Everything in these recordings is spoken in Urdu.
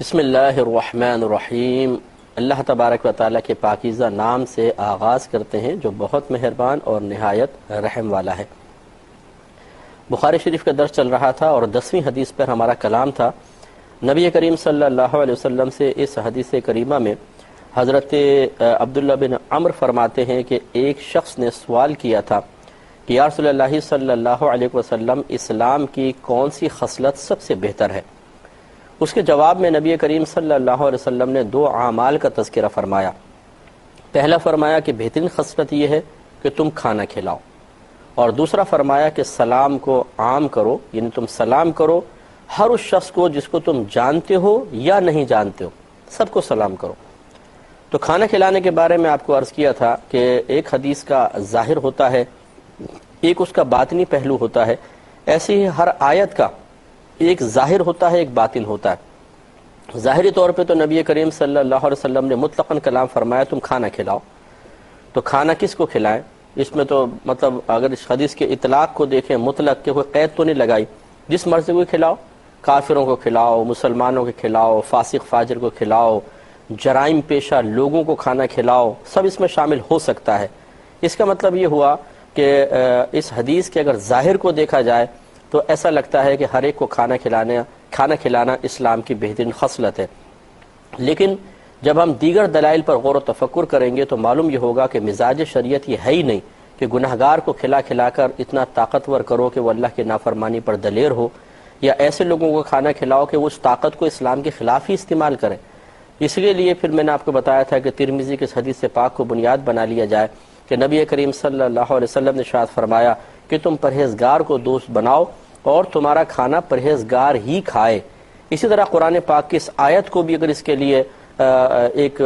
بسم اللہ الرحمن الرحیم۔ اللہ تبارک و تعالیٰ کے پاکیزہ نام سے آغاز کرتے ہیں جو بہت مہربان اور نہایت رحم والا ہے۔ بخاری شریف کا درس چل رہا تھا اور 10ویں حدیث پر ہمارا کلام تھا۔ نبی کریم صلی اللہ علیہ وسلم سے اس حدیث کریمہ میں حضرت عبداللہ بن عمر فرماتے ہیں کہ ایک شخص نے سوال کیا تھا کہ یا رسول اللہ صلی اللہ علیہ وسلم، اسلام کی کون سی خصلت سب سے بہتر ہے؟ اس کے جواب میں نبی کریم صلی اللہ علیہ وسلم نے 2 اعمال کا تذکرہ فرمایا۔ پہلا فرمایا کہ بہترین خصلت یہ ہے کہ تم کھانا کھلاؤ، اور دوسرا فرمایا کہ سلام کو عام کرو، یعنی تم سلام کرو ہر اس شخص کو جس کو تم جانتے ہو یا نہیں جانتے ہو، سب کو سلام کرو۔ تو کھانا کھلانے کے بارے میں آپ کو عرض کیا تھا کہ ایک حدیث کا ظاہر ہوتا ہے، ایک اس کا باطنی پہلو ہوتا ہے۔ ایسے ہی ہر آیت کا ایک ظاہر ہوتا ہے، ایک باطن ہوتا ہے۔ ظاہری طور پہ تو نبی کریم صلی اللہ علیہ وسلم نے مطلقاً کلام فرمایا تم کھانا کھلاؤ۔ تو کھانا کس کو کھلائیں؟ اس میں تو مطلب اگر اس حدیث کے اطلاق کو دیکھیں، مطلق کے کوئی قید تو نہیں لگائی، جس مرضی کو کھلاؤ، کافروں کو کھلاؤ، مسلمانوں کو کھلاؤ، فاسق فاجر کو کھلاؤ، جرائم پیشہ لوگوں کو کھانا کھلاؤ، سب اس میں شامل ہو سکتا ہے۔ اس کا مطلب یہ ہوا کہ اس حدیث کے اگر ظاہر کو دیکھا جائے تو ایسا لگتا ہے کہ ہر ایک کو کھانا کھلانا اسلام کی بہترین خصلت ہے۔ لیکن جب ہم دیگر دلائل پر غور و تفکر کریں گے تو معلوم یہ ہوگا کہ مزاج شریعت یہ ہے ہی نہیں کہ گناہگار کو کھلا کر اتنا طاقتور کرو کہ وہ اللہ کی نافرمانی پر دلیر ہو، یا ایسے لوگوں کو کھانا کھلاؤ کہ وہ اس طاقت کو اسلام کے خلاف ہی استعمال کریں۔ اس لیے پھر میں نے آپ کو بتایا تھا کہ ترمذی کے اس حدیث پاک کو بنیاد بنا لیا جائے کہ نبی کریم صلی اللہ علیہ وسلم نے ارشاد فرمایا کہ تم پرہیزگار کو دوست بناؤ اور تمہارا کھانا پرہیزگار ہی کھائے۔ اسی طرح قرآن پاک کی اس آیت کو بھی اگر اس کے لیے ایک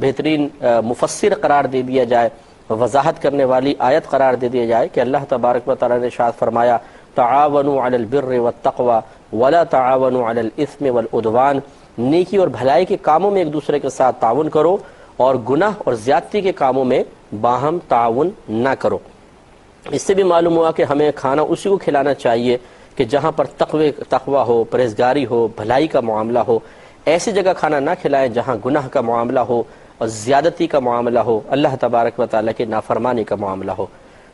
بہترین مفسر قرار دے دیا جائے، وضاحت کرنے والی آیت قرار دے دیا جائے کہ اللہ تبارک و تعالیٰ نے ارشاد فرمایا تعاونوا علی البر والتقوی ولا تعاونوا علی الاثم والعدوان، نیکی اور بھلائی کے کاموں میں ایک دوسرے کے ساتھ تعاون کرو اور گناہ اور زیادتی کے کاموں میں باہم تعاون نہ کرو۔ اس سے بھی معلوم ہوا کہ ہمیں کھانا اسی کو کھلانا چاہیے کہ جہاں پر تقوی ہو، پرہیزگاری ہو، بھلائی کا معاملہ ہو۔ ایسی جگہ کھانا نہ کھلائیں جہاں گناہ کا معاملہ ہو اور زیادتی کا معاملہ ہو، اللہ تبارک و تعالیٰ کی نافرمانی کا معاملہ ہو۔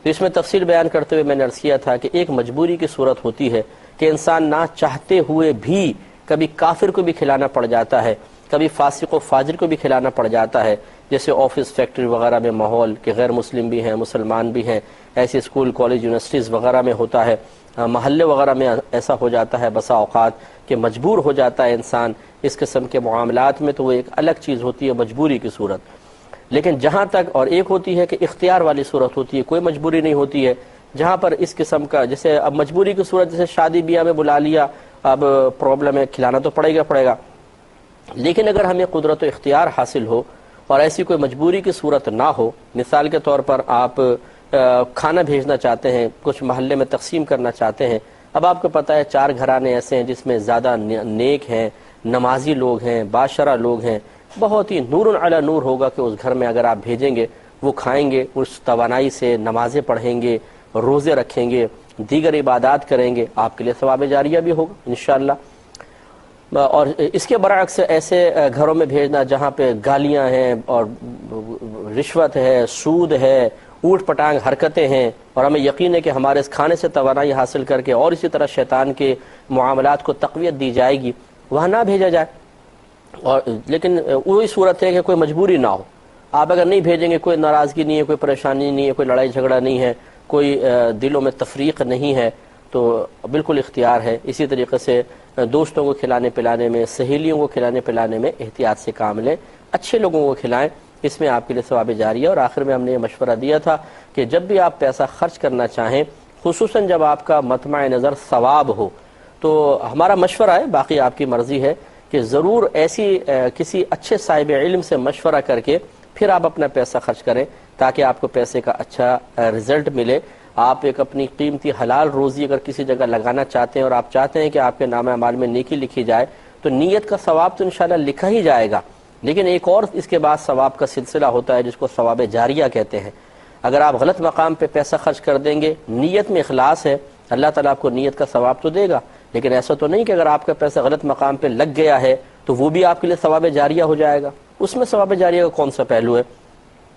تو اس میں تفصیل بیان کرتے ہوئے میں نے عرض کیا تھا کہ ایک مجبوری کی صورت ہوتی ہے کہ انسان نہ چاہتے ہوئے بھی کبھی کافر کو بھی کھلانا پڑ جاتا ہے، کبھی فاسق و فاجر کو بھی کھلانا پڑ جاتا ہے، جیسے آفس فیکٹری وغیرہ میں ماحول کہ غیر مسلم بھی ہیں، مسلمان بھی ہیں، ایسے اسکول کالج یونیورسٹیز وغیرہ میں ہوتا ہے، محلے وغیرہ میں ایسا ہو جاتا ہے بسا اوقات کہ مجبور ہو جاتا ہے انسان اس قسم کے معاملات میں، تو وہ ایک الگ چیز ہوتی ہے مجبوری کی صورت۔ لیکن جہاں تک اور ایک ہوتی ہے کہ اختیار والی صورت ہوتی ہے، کوئی مجبوری نہیں ہوتی ہے، جہاں پر اس قسم کا جیسے اب مجبوری کی صورت جیسے شادی بیاہ میں بلا لیا، اب پرابلم ہے، کھلانا تو پڑے گا۔ لیکن اگر ہمیں قدرت و اختیار حاصل ہو اور ایسی کوئی مجبوری کی صورت نہ ہو، مثال کے طور پر آپ کھانا بھیجنا چاہتے ہیں، کچھ محلے میں تقسیم کرنا چاہتے ہیں، اب آپ کو پتہ ہے 4 گھرانے ایسے ہیں جس میں زیادہ نیک ہیں، نمازی لوگ ہیں، باشرہ لوگ ہیں، بہت ہی نور علی نور ہوگا کہ اس گھر میں اگر آپ بھیجیں گے وہ کھائیں گے، اس توانائی سے نمازیں پڑھیں گے، روزے رکھیں گے، دیگر عبادات کریں گے، آپ کے لیے ثواب جاریہ بھی ہوگا انشاءاللہ۔ اور اس کے برعکس ایسے گھروں میں بھیجنا جہاں پہ گالیاں ہیں اور رشوت ہے، سود ہے، اوٹ پٹانگ حرکتیں ہیں، اور ہمیں یقین ہے کہ ہمارے اس کھانے سے توانائی حاصل کر کے اور اسی طرح شیطان کے معاملات کو تقویت دی جائے گی، وہاں نہ بھیجا جائے۔ اور لیکن وہی صورت ہے کہ کوئی مجبوری نہ ہو، آپ اگر نہیں بھیجیں گے، کوئی ناراضگی نہیں ہے، کوئی پریشانی نہیں ہے، کوئی لڑائی جھگڑا نہیں ہے، کوئی دلوں میں تفریق نہیں ہے، تو بالکل اختیار ہے۔ اسی طریقے سے دوستوں کو کھلانے پلانے میں، سہیلیوں کو کھلانے پلانے میں احتیاط سے کام لیں، اچھے لوگوں کو کھلائیں، اس میں آپ کے لیے ثواب جاریہ۔ اور آخر میں ہم نے یہ مشورہ دیا تھا کہ جب بھی آپ پیسہ خرچ کرنا چاہیں، خصوصاً جب آپ کا مطمع نظر ثواب ہو، تو ہمارا مشورہ ہے، باقی آپ کی مرضی ہے، کہ ضرور ایسی کسی اچھے صاحب علم سے مشورہ کر کے پھر آپ اپنا پیسہ خرچ کریں تاکہ آپ کو پیسے کا اچھا رزلٹ ملے۔ آپ ایک اپنی قیمتی حلال روزی اگر کسی جگہ لگانا چاہتے ہیں اور آپ چاہتے ہیں کہ آپ کے نامہ اعمال میں نیکی لکھی جائے، تو نیت کا ثواب تو انشاءاللہ لکھا ہی جائے گا، لیکن ایک اور اس کے بعد ثواب کا سلسلہ ہوتا ہے جس کو ثواب جاریہ کہتے ہیں۔ اگر آپ غلط مقام پہ پیسہ خرچ کر دیں گے، نیت میں اخلاص ہے، اللہ تعالیٰ آپ کو نیت کا ثواب تو دے گا، لیکن ایسا تو نہیں کہ اگر آپ کا پیسہ غلط مقام پہ لگ گیا ہے تو وہ بھی آپ کے لیے ثواب جاریہ ہو جائے گا. اس میں ثواب جاریہ کا کون سا پہلو ہے؟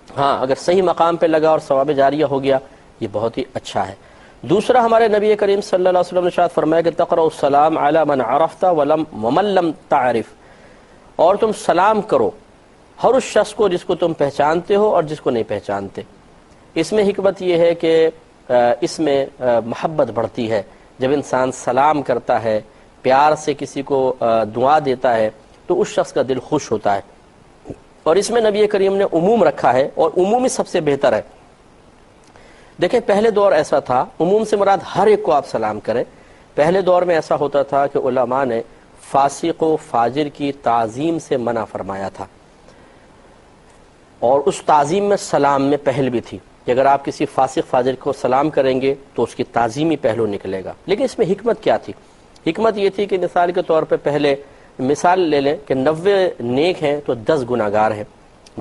ہاں، اگر صحیح مقام پہ لگا اور ثواب جاریہ ہو گیا یہ بہت ہی اچھا ہے. دوسرا، ہمارے نبی کریم صلی اللہ علیہ وسلم نے ارشاد فرمایا کہ تقرأ السلام علی من عرفت ومن لم تعرف، اور تم سلام کرو ہر اس شخص کو جس کو تم پہچانتے ہو اور جس کو نہیں پہچانتے. اس میں حکمت یہ ہے کہ اس میں محبت بڑھتی ہے. جب انسان سلام کرتا ہے، پیار سے کسی کو دعا دیتا ہے تو اس شخص کا دل خوش ہوتا ہے. اور اس میں نبی کریم نے عموم رکھا ہے، اور عمومی سب سے بہتر ہے. دیکھیں، پہلے دور ایسا تھا، عموم سے مراد ہر ایک کو آپ سلام کریں. پہلے دور میں ایسا ہوتا تھا کہ علماء نے فاسق و فاجر کی تعظیم سے منع فرمایا تھا، اور اس تعظیم میں سلام میں پہل بھی تھی کہ اگر آپ کسی فاسق فاجر کو سلام کریں گے تو اس کی تعظیمی پہلو نکلے گا. لیکن اس میں حکمت کیا تھی؟ حکمت یہ تھی کہ مثال کے طور پہ پہلے مثال لے لیں کہ 90 نیک ہیں تو 10 گناہگار ہیں،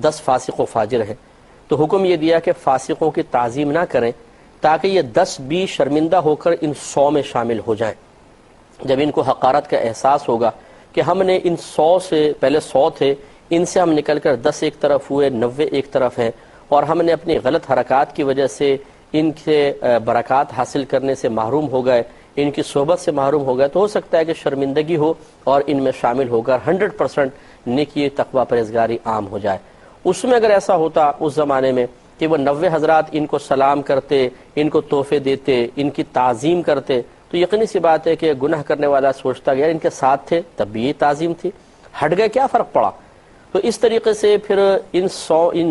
10 فاسق و فاجر ہیں. تو حکم یہ دیا کہ فاسقوں کی تعظیم نہ کریں تاکہ یہ 10 بھی شرمندہ ہو کر ان 100 میں شامل ہو جائیں. جب ان کو حقارت کا احساس ہوگا کہ ہم نے ان 100 سے، پہلے 100 تھے، ان سے ہم نکل کر 10 ایک طرف ہوئے، 90 ایک طرف ہیں، اور ہم نے اپنی غلط حرکات کی وجہ سے ان سے برکات حاصل کرنے سے محروم ہو گئے، ان کی صحبت سے محروم ہو گئے، تو ہو سکتا ہے کہ شرمندگی ہو اور ان میں شامل ہو کر 100% نیکی تقوی پرہیزگاری عام ہو جائے. اس میں اگر ایسا ہوتا اس زمانے میں کہ وہ 90 حضرات ان کو سلام کرتے، ان کو تحفے دیتے، ان کی تعظیم کرتے، تو یقینی سی بات ہے کہ گناہ کرنے والا سوچتا گیا ان کے ساتھ تھے تب بھی یہ تعظیم تھی، ہٹ گئے کیا فرق پڑا. تو اس طریقے سے پھر ان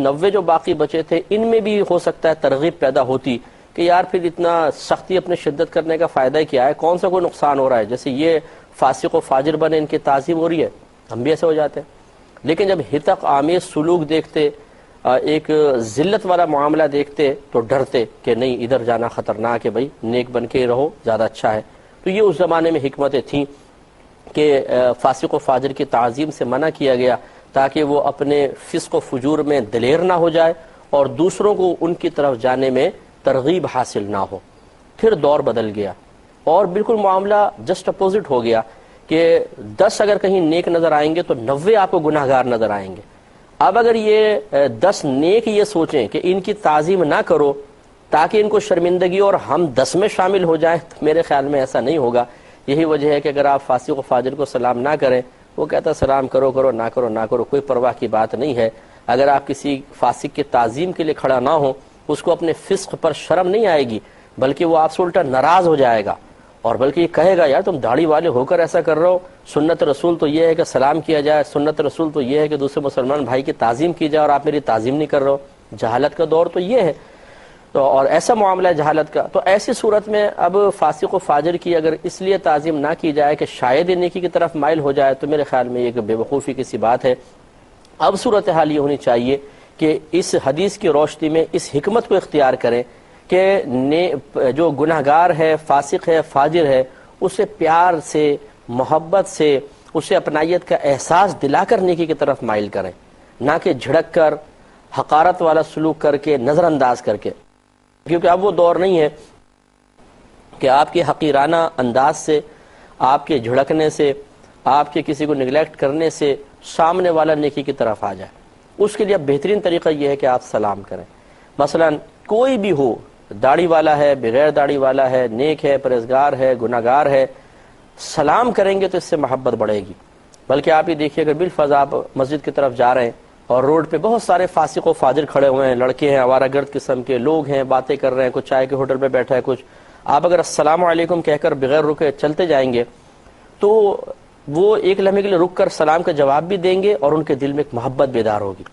90 جو باقی بچے تھے ان میں بھی ہو سکتا ہے ترغیب پیدا ہوتی کہ یار پھر اتنا سختی اپنے شدت کرنے کا فائدہ کیا ہے، کون سا کوئی نقصان ہو رہا ہے، جیسے یہ فاسق و فاجر بنے ان کی تعظیم ہو رہی ہے، ہم بھی ایسے ہو جاتے ہیں. لیکن جب ہتک آمیز سلوک دیکھتے، ایک ذلت والا معاملہ دیکھتے تو ڈرتے کہ نہیں ادھر جانا خطرناک ہے، بھائی نیک بن کے رہو زیادہ اچھا ہے. تو یہ اس زمانے میں حکمتیں تھیں کہ فاسق و فاجر کی تعظیم سے منع کیا گیا تاکہ وہ اپنے فسق و فجور میں دلیر نہ ہو جائے اور دوسروں کو ان کی طرف جانے میں ترغیب حاصل نہ ہو. پھر دور بدل گیا اور بالکل معاملہ جسٹ اپوزٹ ہو گیا کہ 10 اگر کہیں نیک نظر آئیں گے تو 90 آپ کو گناہ گار نظر آئیں گے. اب اگر یہ 10 نیک یہ سوچیں کہ ان کی تعظیم نہ کرو تاکہ ان کو شرمندگی اور ہم 10 میں شامل ہو جائیں، تو میرے خیال میں ایسا نہیں ہوگا. یہی وجہ ہے کہ اگر آپ فاسق و فاجر کو سلام نہ کریں، وہ کہتا ہے سلام کرو کرو نہ کرو نہ کرو، کوئی پرواہ کی بات نہیں ہے. اگر آپ کسی فاسق کی تعظیم کے لیے کھڑا نہ ہو، اس کو اپنے فسق پر شرم نہیں آئے گی، بلکہ وہ آپ سے الٹا ناراض ہو جائے گا اور بلکہ یہ کہے گا یار تم داڑھی والے ہو کر ایسا کر رہے ہو، سنت رسول تو یہ ہے کہ سلام کیا جائے، سنت رسول تو یہ ہے کہ دوسرے مسلمان بھائی کی تعظیم کی جائے اور آپ میری تعظیم نہیں کر رہے ہو. جہالت کا دور تو یہ ہے، تو اور ایسا معاملہ ہے جہالت کا. تو ایسی صورت میں اب فاسق و فاجر کی اگر اس لیے تعظیم نہ کی جائے کہ شاید نیکی کی طرف مائل ہو جائے تو میرے خیال میں یہ بے وقوفی کی سی بات ہے. اب صورتحال یہ ہونی چاہیے کہ اس حدیث کی روشنی میں اس حکمت کو اختیار کریں کہ جو گناہگار ہے، فاسق ہے، فاجر ہے، اسے پیار سے، محبت سے، اسے اپنائیت کا احساس دلا کر نیکی کی طرف مائل کریں، نہ کہ جھڑک کر، حقارت والا سلوک کر کے، نظر انداز کر کے. کیونکہ اب وہ دور نہیں ہے کہ آپ کے حقیرانہ انداز سے، آپ کے جھڑکنے سے، آپ کے کسی کو نگلیکٹ کرنے سے سامنے والا نیکی کی طرف آ جائے. اس کے لیے اب بہترین طریقہ یہ ہے کہ آپ سلام کریں. مثلا کوئی بھی ہو، داڑھی والا ہے، بغیر داڑھی والا ہے، نیک ہے، پرہیزگار ہے، گناہگار ہے، سلام کریں گے تو اس سے محبت بڑھے گی. بلکہ آپ یہ دیکھیے اگر بالفضل آپ مسجد کی طرف جا رہے ہیں اور روڈ پہ بہت سارے فاسق و فاجر کھڑے ہوئے ہیں، لڑکے ہیں، آوارہ گرد قسم کے لوگ ہیں، باتیں کر رہے ہیں، کچھ چائے کے ہوٹل پہ بیٹھا ہے کچھ، آپ اگر السلام علیکم کہہ کر بغیر رکے چلتے جائیں گے تو وہ ایک لمحے کے لیے رک کر سلام کا جواب بھی دیں گے اور ان کے دل میں ایک محبت بیدار ہوگی.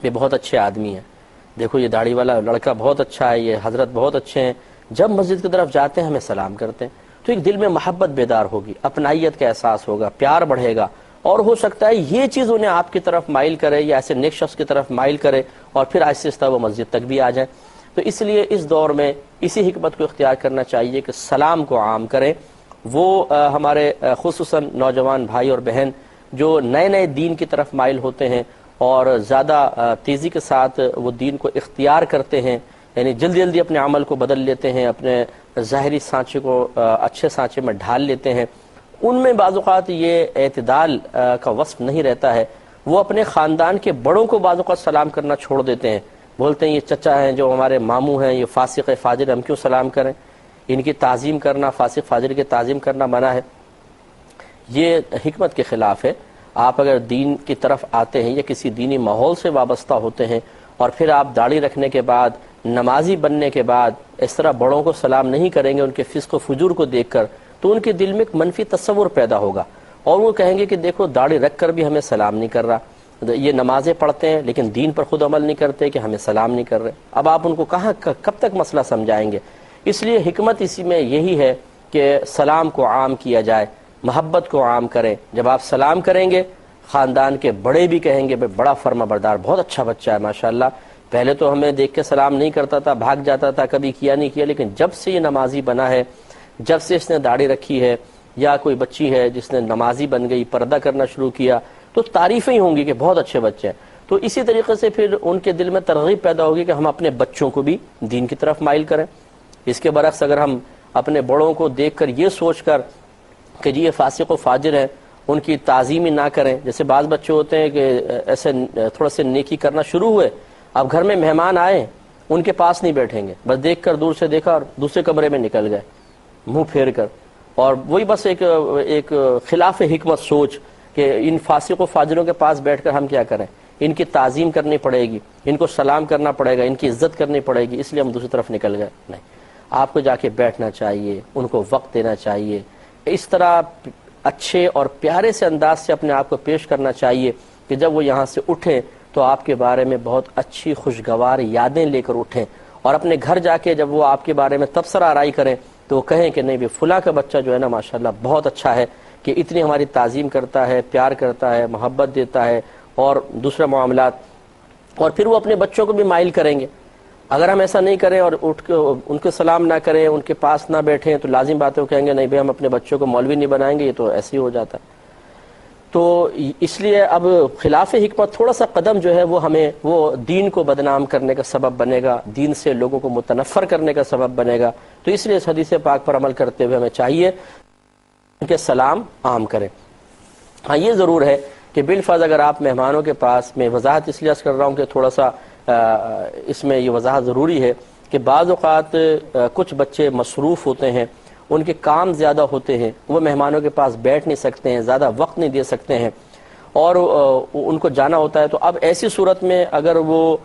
یہ بہت اچھے آدمی ہیں، دیکھو یہ داڑھی والا لڑکا بہت اچھا ہے، یہ حضرت بہت اچھے ہیں. جب مسجد کی طرف جاتے ہیں ہمیں سلام کرتے ہیں تو ایک دل میں محبت بیدار ہوگی، اپنائیت کا احساس ہوگا، پیار بڑھے گا، اور ہو سکتا ہے یہ چیز انہیں آپ کی طرف مائل کرے یا ایسے نیک شخص کی طرف مائل کرے اور پھر آہستہ آہستہ وہ مسجد تک بھی آ جائے. تو اس لیے اس دور میں اسی حکمت کو اختیار کرنا چاہیے کہ سلام کو عام کریں. وہ ہمارے خصوصاً نوجوان بھائی اور بہن جو نئے نئے دین کی طرف مائل ہوتے ہیں اور زیادہ تیزی کے ساتھ وہ دین کو اختیار کرتے ہیں، یعنی جلدی جلدی اپنے عمل کو بدل لیتے ہیں، اپنے ظاہری سانچے کو اچھے سانچے میں ڈھال لیتے ہیں، ان میں بعض اوقات یہ اعتدال کا وصف نہیں رہتا ہے. وہ اپنے خاندان کے بڑوں کو بعض اوقات سلام کرنا چھوڑ دیتے ہیں، بولتے ہیں یہ چچا ہیں جو ہمارے ماموں ہیں، یہ فاسق فاجر، ہم کیوں سلام کریں؟ ان کی تعظیم کرنا، فاسق فاجر کی تعظیم کرنا منع ہے. یہ حکمت کے خلاف ہے. آپ اگر دین کی طرف آتے ہیں یا کسی دینی ماحول سے وابستہ ہوتے ہیں اور پھر آپ داڑھی رکھنے کے بعد، نمازی بننے کے بعد اس طرح بڑوں کو سلام نہیں کریں گے ان کے فسق و فجور کو دیکھ کر، تو ان کے دل میں ایک منفی تصور پیدا ہوگا اور وہ کہیں گے کہ دیکھو داڑھی رکھ کر بھی ہمیں سلام نہیں کر رہا، یہ نمازیں پڑھتے ہیں لیکن دین پر خود عمل نہیں کرتے کہ ہمیں سلام نہیں کر رہے. اب آپ ان کو کب تک مسئلہ سمجھائیں گے؟ اس لیے حکمت اسی میں یہی ہے کہ سلام کو عام کیا جائے، محبت کو عام کریں. جب آپ سلام کریں گے خاندان کے بڑے بھی کہیں گے بڑا فرما بردار، بہت اچھا بچہ ہے ماشاءاللہ، پہلے تو ہمیں دیکھ کے سلام نہیں کرتا تھا، بھاگ جاتا تھا، کبھی کیا نہیں کیا، لیکن جب سے یہ نمازی بنا ہے، جب سے اس نے داڑھی رکھی ہے، یا کوئی بچی ہے جس نے نمازی بن گئی، پردہ کرنا شروع کیا، تو تعریفیں ہی ہوں گی کہ بہت اچھے بچے ہیں. تو اسی طریقے سے پھر ان کے دل میں ترغیب پیدا ہوگی کہ ہم اپنے بچوں کو بھی دین کی طرف مائل کریں. اس کے برعکس اگر ہم اپنے بڑوں کو دیکھ کر یہ سوچ کر کہ جی یہ فاسق و فاجر ہیں، ان کی تعظیم ہی نہ کریں، جیسے بعض بچے ہوتے ہیں کہ ایسے تھوڑا سے نیکی کرنا شروع ہوئے، اب گھر میں مہمان آئے ان کے پاس نہیں بیٹھیں گے، بس دیکھ کر دور سے دیکھا اور دوسرے کمرے میں نکل گئے منہ پھیر کر. اور وہی بس ایک خلاف حکمت سوچ کہ ان فاسق و فاجروں کے پاس بیٹھ کر ہم کیا کریں، ان کی تعظیم کرنی پڑے گی، ان کو سلام کرنا پڑے گا، ان کی عزت کرنی پڑے گی، اس لیے ہم دوسری طرف نکل گئے. نہیں، آپ کو جا کے بیٹھنا چاہیے، ان کو وقت دینا چاہیے، اس طرح اچھے اور پیارے سے انداز سے اپنے آپ کو پیش کرنا چاہیے کہ جب وہ یہاں سے اٹھیں تو آپ کے بارے میں بہت اچھی خوشگوار یادیں لے کر اٹھیں، اور اپنے گھر جا کے جب وہ آپ کے بارے میں تبصرہ آرائی کریں تو وہ کہیں کہ نہیں بھی فلاں کا بچہ جو ہے نا ماشاءاللہ بہت اچھا ہے، کہ اتنی ہماری تعظیم کرتا ہے، پیار کرتا ہے، محبت دیتا ہے اور دوسرے معاملات. اور پھر وہ اپنے بچوں کو بھی مائل کریں گے. اگر ہم ایسا نہیں کریں اور اٹھ کے ان کو سلام نہ کریں، ان کے پاس نہ بیٹھیں، تو لازم بات ہے وہ کہیں گے نہیں بھائی ہم اپنے بچوں کو مولوی نہیں بنائیں گے، یہ تو ایسے ہی ہو جاتا ہے. تو اس لیے اب خلاف حکمت تھوڑا سا قدم جو ہے وہ ہمیں وہ دین کو بدنام کرنے کا سبب بنے گا، دین سے لوگوں کو متنفر کرنے کا سبب بنے گا. تو اس لیے اس حدیث پاک پر عمل کرتے ہوئے ہمیں چاہیے کہ سلام عام کریں. ہاں یہ ضرور ہے کہ بالفرض اگر آپ مہمانوں کے پاس، میں وضاحت اس لیے کر رہا ہوں کہ تھوڑا سا اس میں یہ وضاحت ضروری ہے کہ بعض اوقات کچھ بچے مصروف ہوتے ہیں، ان کے کام زیادہ ہوتے ہیں، وہ مہمانوں کے پاس بیٹھ نہیں سکتے ہیں، زیادہ وقت نہیں دے سکتے ہیں اور ان کو جانا ہوتا ہے. تو اب ایسی صورت میں اگر وہ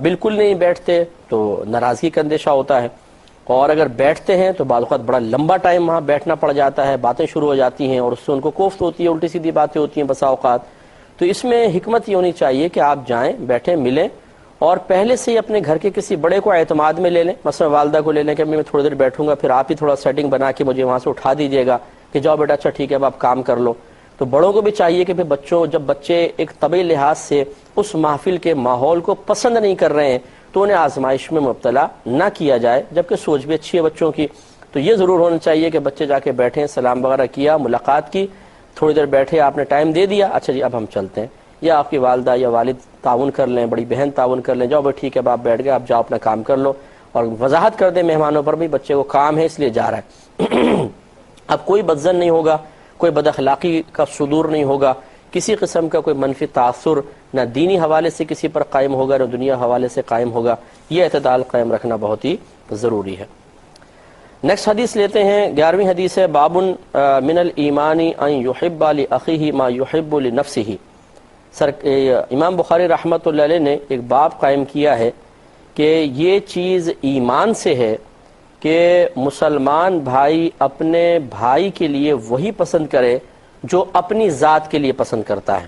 بالکل نہیں بیٹھتے تو ناراضگی کا اندیشہ ہوتا ہے، اور اگر بیٹھتے ہیں تو بعض اوقات بڑا لمبا ٹائم وہاں بیٹھنا پڑ جاتا ہے، باتیں شروع ہو جاتی ہیں اور اس سے ان کو کوفت ہوتی ہے، الٹی سیدھی باتیں ہوتی ہیں بسا اوقات. تو اس میں حکمت یہ ہونی چاہیے کہ آپ جائیں، بیٹھیں، ملیں اور پہلے سے ہی اپنے گھر کے کسی بڑے کو اعتماد میں لے لیں. مثلا والدہ کو لے لیں کہ میں تھوڑی دیر بیٹھوں گا، پھر آپ ہی تھوڑا سیٹنگ بنا کے مجھے وہاں سے اٹھا دیجیے گا کہ جاؤ بیٹا اچھا ٹھیک ہے اب آپ کام کر لو. تو بڑوں کو بھی چاہیے کہ پھر جب بچے ایک طبعی لحاظ سے اس محفل کے ماحول کو پسند نہیں کر رہے ہیں تو انہیں آزمائش میں مبتلا نہ کیا جائے، جبکہ سوچ بھی اچھی ہے بچوں کی. تو یہ ضرور ہونا چاہیے کہ بچے جا کے بیٹھیں، سلام وغیرہ کیا، ملاقات کی، تھوڑی دیر بیٹھے، آپ نے ٹائم دے دیا، اچھا جی اب ہم چلتے ہیں، یا آپ کی والدہ یا والد تعاون کر لیں، بڑی بہن تعاون کر لیں، جاؤ بھائی ٹھیک ہے اب آپ بیٹھ گئے، آپ جاؤ اپنا کام کر لو، اور وضاحت کر دیں مہمانوں پر بھی بچے کو کام ہے اس لیے جا رہا ہے. اب کوئی بدظن نہیں ہوگا، کوئی بد اخلاقی کا صدور نہیں ہوگا، کسی قسم کا کوئی منفی تاثر نہ دینی حوالے سے کسی پر قائم ہوگا نہ دنیا حوالے سے قائم ہوگا. یہ اعتدال قائم رکھنا بہت ہی ضروری ہے. نیکسٹ حدیث لیتے ہیں، 11ویں حدیث ہے، باب من الایمان ان یحب لاخیہ ما یحب لنفسہ. امام بخاری رحمۃ اللہ علیہ نے ایک باب قائم کیا ہے کہ یہ چیز ایمان سے ہے کہ مسلمان بھائی اپنے بھائی کے لیے وہی پسند کرے جو اپنی ذات کے لیے پسند کرتا ہے.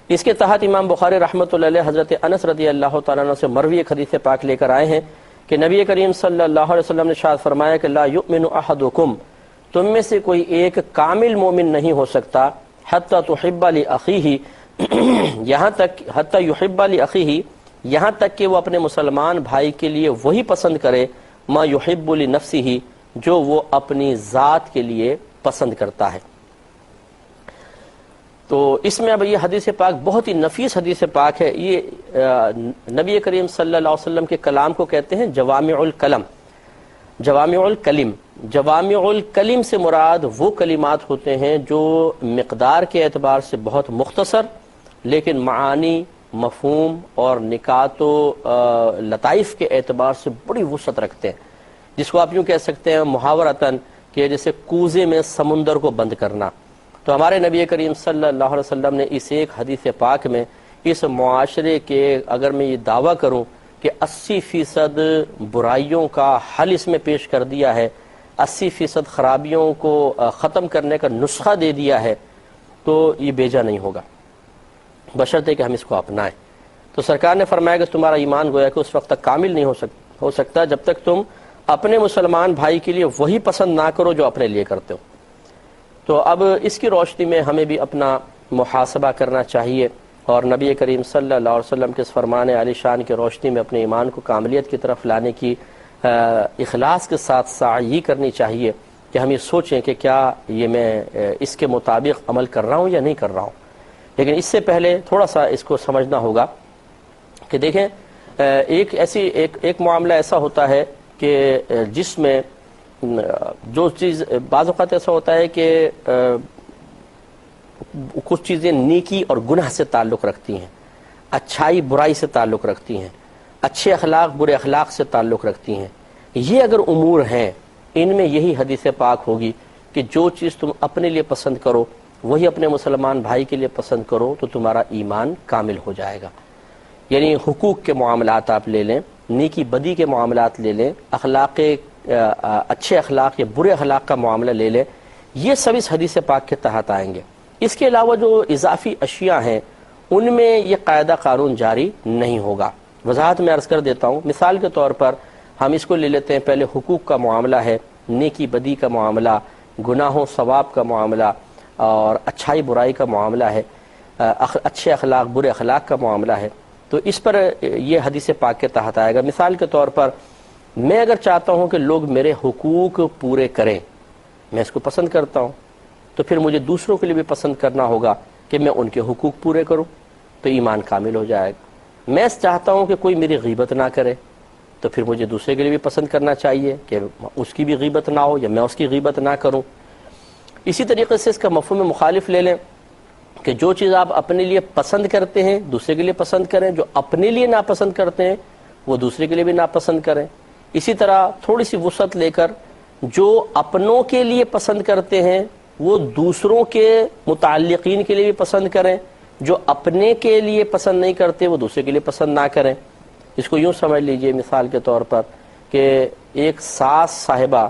اس کے تحت امام بخاری رحمۃ اللہ علیہ حضرت انس رضی اللہ تعالیٰ عنہ سے مروی ایک حدیث پاک لے کر آئے ہیں کہ نبی کریم صلی اللہ علیہ وسلم نے ارشاد فرمایا کہ لا یؤمن احدکم، تم میں سے کوئی ایک کامل مومن نہیں ہو سکتا، حتی تحب لاخیہ، یہاں تک حتی یحب لاخیہ، یہاں تک کہ وہ اپنے مسلمان بھائی کے لیے وہی پسند کرے ما یحب لنفسہ، جو وہ اپنی ذات کے لیے پسند کرتا ہے. تو اس میں اب یہ حدیث پاک بہت ہی نفیس حدیث پاک ہے. یہ نبی کریم صلی اللہ علیہ وسلم کے کلام کو کہتے ہیں جوامع الکلم. جوامع الکلم، جوامع الکلم سے مراد وہ کلمات ہوتے ہیں جو مقدار کے اعتبار سے بہت مختصر لیکن معانی، مفہوم اور نکات و لطائف کے اعتبار سے بڑی وسعت رکھتے ہیں، جس کو آپ یوں کہہ سکتے ہیں محاورتاً کہ جیسے کوزے میں سمندر کو بند کرنا۔ تو ہمارے نبی کریم صلی اللہ علیہ وسلم نے اس ایک حدیث پاک میں اس معاشرے کے، اگر میں یہ دعویٰ کروں کہ 80% برائیوں کا حل اس میں پیش کر دیا ہے، 80% خرابیوں کو ختم کرنے کا نسخہ دے دیا ہے، تو یہ بیجا نہیں ہوگا، بشرطے کہ ہم اس کو اپنائیں۔ تو سرکار نے فرمایا کہ تمہارا ایمان گویا کہ اس وقت تک کامل نہیں ہو سکتا جب تک تم اپنے مسلمان بھائی کے لیے وہی پسند نہ کرو جو اپنے لیے کرتے ہو۔ تو اب اس کی روشنی میں ہمیں بھی اپنا محاسبہ کرنا چاہیے، اور نبی کریم صلی اللہ علیہ وسلم کے اس فرمان عالی شان کی روشنی میں اپنے ایمان کو کاملیت کی طرف لانے کی اخلاص کے ساتھ سعی کرنی چاہیے کہ ہم یہ سوچیں کہ کیا یہ میں اس کے مطابق عمل کر رہا ہوں یا نہیں کر رہا ہوں۔ لیکن اس سے پہلے تھوڑا سا اس کو سمجھنا ہوگا کہ دیکھیں ایک معاملہ ایسا ہوتا ہے کہ جس میں جو چیز بعض اوقات ایسا ہوتا ہے کہ کچھ چیزیں نیکی اور گناہ سے تعلق رکھتی ہیں، اچھائی برائی سے تعلق رکھتی ہیں، اچھے اخلاق برے اخلاق سے تعلق رکھتی ہیں۔ یہ اگر امور ہیں، ان میں یہی حدیث پاک ہوگی کہ جو چیز تم اپنے لیے پسند کرو وہی اپنے مسلمان بھائی کے لیے پسند کرو تو تمہارا ایمان کامل ہو جائے گا۔ یعنی حقوق کے معاملات آپ لے لیں، نیکی بدی کے معاملات لے لیں، اچھے اخلاق یا برے اخلاق کا معاملہ لے لیں، یہ سب اس حدیث پاک کے تحت آئیں گے۔ اس کے علاوہ جو اضافی اشیاء ہیں ان میں یہ قاعدہ قانون جاری نہیں ہوگا۔ وضاحت میں عرض کر دیتا ہوں، مثال کے طور پر ہم اس کو لے لیتے ہیں، پہلے حقوق کا معاملہ ہے، نیکی بدی کا معاملہ، گناہوں ثواب کا معاملہ اور اچھائی برائی کا معاملہ ہے، اچھے اخلاق برے اخلاق کا معاملہ ہے، تو اس پر یہ حدیث پاک کے تحت آئے گا۔ مثال کے طور پر میں اگر چاہتا ہوں کہ لوگ میرے حقوق پورے کریں، میں اس کو پسند کرتا ہوں، تو پھر مجھے دوسروں کے لیے بھی پسند کرنا ہوگا کہ میں ان کے حقوق پورے کروں، تو ایمان کامل ہو جائے گا۔ میں چاہتا ہوں کہ کوئی میری غیبت نہ کرے، تو پھر مجھے دوسرے کے لیے بھی پسند کرنا چاہیے کہ اس کی بھی غیبت نہ ہو یا میں اس کی غیبت نہ کروں۔ اسی طریقے سے اس کا مفہوم مخالف لے لیں کہ جو چیز آپ اپنے لیے پسند کرتے ہیں دوسرے کے لیے پسند کریں، جو اپنے لیے ناپسند کرتے ہیں وہ دوسرے کے لیے بھی ناپسند کریں۔ اسی طرح تھوڑی سی وسعت لے کر جو اپنوں کے لیے پسند کرتے ہیں وہ دوسروں کے متعلقین کے لیے بھی پسند کریں، جو اپنے کے لیے پسند نہیں کرتے وہ دوسرے کے لیے پسند نہ کریں۔ اس کو یوں سمجھ لیجئے مثال کے طور پر کہ ایک ساس صاحبہ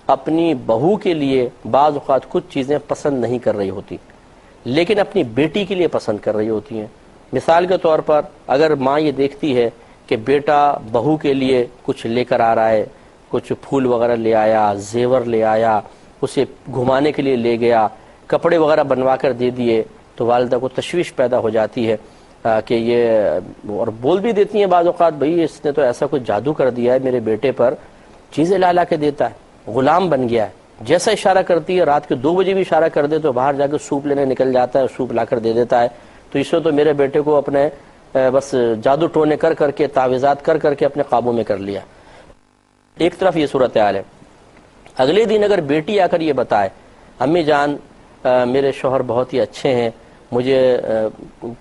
اپنی بہو کے لیے بعض اوقات کچھ چیزیں پسند نہیں کر رہی ہوتی لیکن اپنی بیٹی کے لیے پسند کر رہی ہوتی ہیں۔ مثال کے طور پر اگر ماں یہ دیکھتی ہے کہ بیٹا بہو کے لیے کچھ لے کر آ رہا ہے، کچھ پھول وغیرہ لے آیا، زیور لے آیا، اسے گھمانے کے لیے لے گیا، کپڑے وغیرہ بنوا کر دے دیے، تو والدہ کو تشویش پیدا ہو جاتی ہے کہ یہ، اور بول بھی دیتی ہیں بعض اوقات، بھئی اس نے تو ایسا کچھ جادو کر دیا ہے میرے بیٹے پر، چیزیں لا لا کے دیتا ہے، غلام بن گیا ہے، جیسا اشارہ کرتی ہے رات کے 2 بجے بھی اشارہ کر دے تو باہر جا کے سوپ لینے نکل جاتا ہے، سوپ لا کر دے دیتا ہے۔ تو اس سے تو میرے بیٹے کو اپنے بس جادو ٹونے کر کر کے تعویذات کر کر کے اپنے قابو میں کر لیا۔ ایک طرف یہ صورتحال ہے۔ اگلے دن اگر بیٹی آ کر یہ بتائے، امی جان میرے شوہر بہت ہی اچھے ہیں، مجھے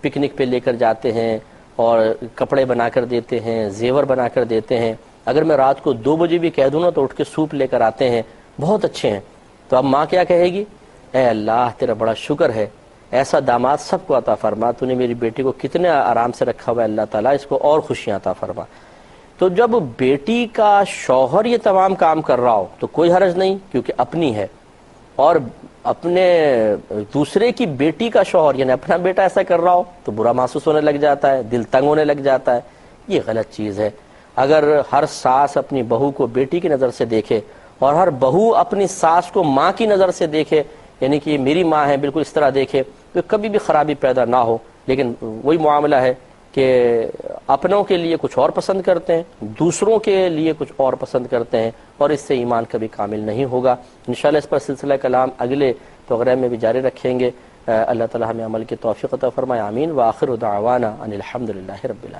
پکنک پہ لے کر جاتے ہیں اور کپڑے بنا کر دیتے ہیں، زیور بنا کر دیتے ہیں، اگر میں رات کو 2 بجے بھی کہہ دوں نا تو اٹھ کے سوپ لے کر آتے ہیں، بہت اچھے ہیں، تو اب ماں کیا کہے گی؟ اے اللہ تیرا بڑا شکر ہے، ایسا داماد سب کو عطا فرما، تو نے میری بیٹی کو کتنے آرام سے رکھا ہوا ہے، اللہ تعالیٰ اس کو اور خوشیاں عطا فرما۔ تو جب بیٹی کا شوہر یہ تمام کام کر رہا ہو تو کوئی حرج نہیں کیونکہ اپنی ہے، اور اپنے دوسرے کی بیٹی کا شوہر یعنی اپنا بیٹا ایسا کر رہا ہو تو برا محسوس ہونے لگ جاتا ہے، دل تنگ ہونے لگ جاتا ہے، یہ غلط چیز ہے۔ اگر ہر ساس اپنی بہو کو بیٹی کی نظر سے دیکھے اور ہر بہو اپنی ساس کو ماں کی نظر سے دیکھے، یعنی کہ میری ماں ہے بالکل اس طرح دیکھے، تو کبھی بھی خرابی پیدا نہ ہو۔ لیکن وہی معاملہ ہے کہ اپنوں کے لیے کچھ اور پسند کرتے ہیں، دوسروں کے لیے کچھ اور پسند کرتے ہیں، اور اس سے ایمان کبھی کامل نہیں ہوگا۔ انشاءاللہ اس پر سلسلہ کلام اگلے پروگرام میں بھی جاری رکھیں گے۔ اللہ تعالی ہمیں عمل کی توفیق عطا فرمائے، آمین۔ وآخر دعوانا ان الحمدللہ رب العالمین۔